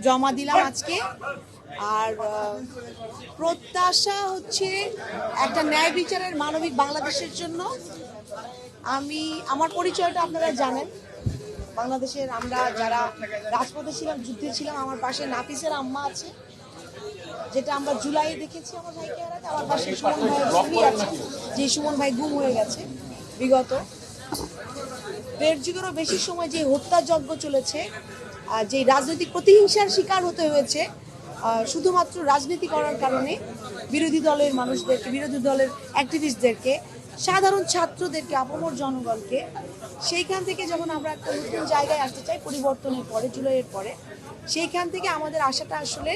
জমা দিলাম আজকে। আর প্রত্যাশা হচ্ছে একটা ন্যায় বিচারের মানবিক বাংলাদেশের জন্য। আমার পরিচয়টা আপনারা জানেন। বাংলাদেশের আমরা যারা রাজপথে ছিলাম, যুদ্ধে ছিলাম, আমার পাশে নাফিসের আম্মা আছে, যেটা আমরা জুলাই দেখেছি আমার ভাইকে হারাতে। আমার পাশে সুমন ভাইয়ের স্ত্রী আছে, যে সুমন ভাই গুম হয়ে গেছে বিগত 1.5 যুগেরও বেশি সময় যে হত্যাযজ্ঞ চলেছে, যে রাজনৈতিক প্রতিহিংসার শিকার হতে হয়েছে শুধুমাত্র রাজনীতি করার কারণে, বিরোধী দলের মানুষদেরকে, বিরোধী দলের অ্যাক্টিভিস্টদেরকে, সাধারণ ছাত্রদেরকে, আপামর জনগণকে, সেইখান থেকে যখন আমরা একটা নতুন জায়গায় আসতে চাই পরিবর্তনের পরে, জুলাইয়ের পরে, সেইখান থেকে আমাদের আশাটা আসলে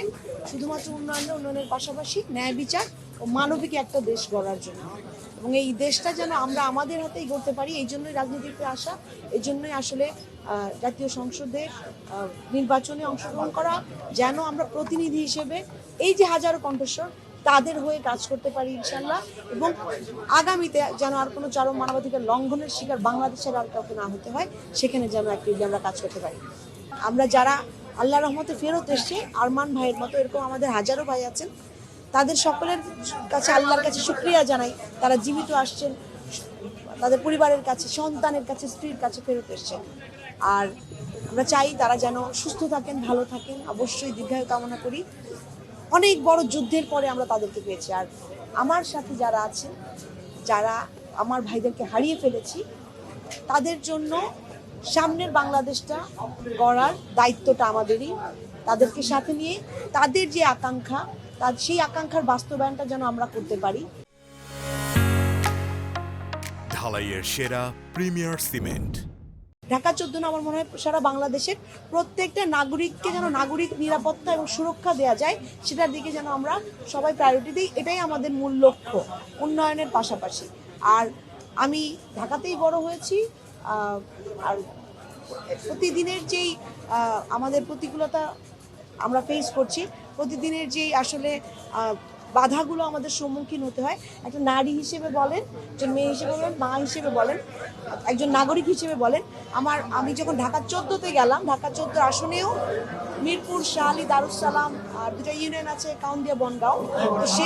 শুধুমাত্র উন্নয়নের পাশাপাশি ন্যায় বিচার ও মানবিক একটা দেশ গড়ার জন্য। এবং এই দেশটা যেন আমরা আমাদের হাতেই গড়তে পারি, এই জন্যই রাজনীতিতে আসা, এই জন্যই আসলে জাতীয় সংসদে নির্বাচনে অংশগ্রহণ করা, যেন আমরা প্রতিনিধি হিসেবে এই যে হাজারো কণ্ঠস্বর, তাদের হয়ে কাজ করতে পারি ইনশাল্লাহ। এবং আগামীতে যেন আর কোনো চরম মানবাধিকার লঙ্ঘনের শিকার বাংলাদেশের আর কাউকে না হতে হয়, সেখানে যেন অ্যাক্টিভলি আমরা কাজ করতে পারি। আমরা যারা আল্লাহ রহমতে ফেরত এসছে, আরমান ভাইয়ের মতো এরকম আমাদের হাজারো ভাই আছেন, তাদের সকলের কাছে আল্লাহর কাছে শুকরিয়া জানাই। তারা জীবিত আসছেন, তাদের পরিবারের কাছে, সন্তানের কাছে, স্ত্রীর কাছে ফেরত এসছেন। আর আমরা চাই তারা যেন সুস্থ থাকেন, ভালো থাকেন, অবশ্যই দীর্ঘায়ু কামনা করি। অনেক বড় যুদ্ধের পরে আমরা তাদেরকে পেয়েছি। আর আমার সাথে যারা আছেন, যারা আমার ভাইদেরকে হারিয়ে ফেলেছি, তাদের জন্য সামনের বাংলাদেশটা গড়ার দায়িত্বটা আমাদেরই। তাদেরকে সাথে নিয়ে তাদের যে আকাঙ্ক্ষা, সেই আকাঙ্ক্ষার বাস্তবায়নটা যেন আমরা করতে পারি। ঢালাইয়ের সেরা প্রিমিয়ার সিমেন্ট। ঢাকা 14 আমার মনে হয় সারা বাংলাদেশের প্রত্যেকটা নাগরিককে যেন নাগরিক নিরাপত্তা এবং সুরক্ষা দেওয়া যায়, সেটার দিকে যেন আমরা সবাই প্রায়োরিটি দিই। এটাই আমাদের মূল লক্ষ্য, উন্নয়নের পাশাপাশি। আর আমি ঢাকাতেই বড় হয়েছি। আর প্রতিদিনের যেই আমাদের প্রতিকূলতা আমরা ফেস করছি, প্রতিদিনের যেই আসলে বাধাগুলো আমাদের সম্মুখীন হতে হয়, একটা নারী হিসেবে বলেন, একজন মেয়ে হিসেবে বলেন, মা হিসেবে বলেন, একজন নাগরিক হিসেবে বলেন, আমি যখন ঢাকা 14-তে গেলাম, ঢাকা 14 আসনেও মিরপুর, শাহালি, দারুসালাম, আর দুটো ইউনিয়ন আছে, কাউন্দিয়া, বনগাঁও, তো সে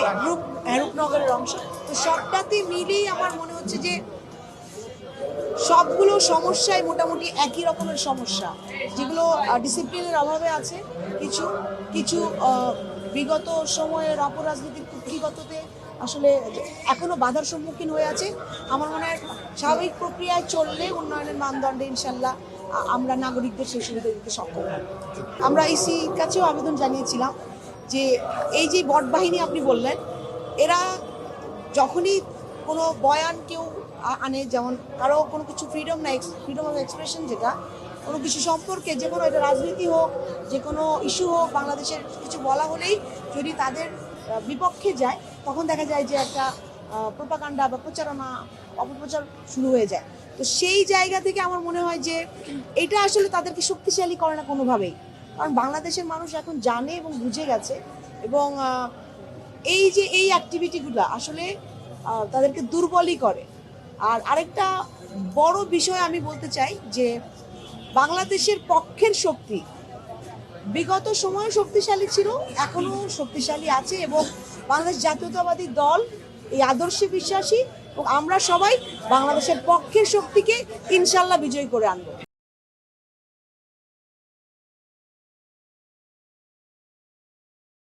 রূপনগরের অংশ, তো সবটাতে মিলেই আমার মনে হচ্ছে যে সবগুলো সমস্যায় মোটামুটি একই রকমের সমস্যা, যেগুলো ডিসিপ্লিনের অভাবে আছে, কিছু কিছু বিগত সময়ের অপরাজনীতির কুক্ষিগততে আসলে এখনো বাধার সম্মুখীন হয়ে আছে। আমার মনে হয় স্বাভাবিক প্রক্রিয়ায় চললে উন্নয়নের মানদণ্ডে ইনশাল্লাহ আমরা নাগরিকদের সেই সুবিধা দিতে সক্ষম হব। আমরা ইসির কাছেও আবেদন জানিয়েছিলাম যে এই যে বট বাহিনী আপনি বললেন, এরা যখনই কোনো বয়ান কেউ আনে, যেমন কারো কোনো কিছু ফ্রিডম অফ এক্সপ্রেশন, যেটা কোনো কিছু সম্পর্কে, যে কোনো এটা রাজনীতি হোক, যে কোনো ইস্যু হোক, বাংলাদেশের কিছু বলা হলেই যদি তাদের বিপক্ষে যায়, তখন দেখা যায় যে একটা প্রোপাগান্ডা বা প্রচারণা, অপপ্রচার শুরু হয়ে যায়। তো সেই জায়গা থেকে আমার মনে হয় যে এটা আসলে তাদেরকে শক্তিশালী করে না কোনোভাবেই, কারণ বাংলাদেশের মানুষ এখন জানে এবং বুঝে গেছে। এবং এই যে এই অ্যাক্টিভিটিগুলো আসলে তাদেরকে দুর্বলই করে। আর আরেকটা বড় বিষয় আমি বলতে চাই যে বাংলাদেশের পক্ষের শক্তি বিগত সময়ে শক্তিশালী ছিল, এখনো শক্তিশালী আছে, এবং বাংলাদেশ জাতীয়তাবাদী দল এই আদর্শে বিশ্বাসী, এবং আমরা সবাই বাংলাদেশের পক্ষের শক্তিকে ইনশাল্লাহ বিজয়ী করে আনবো।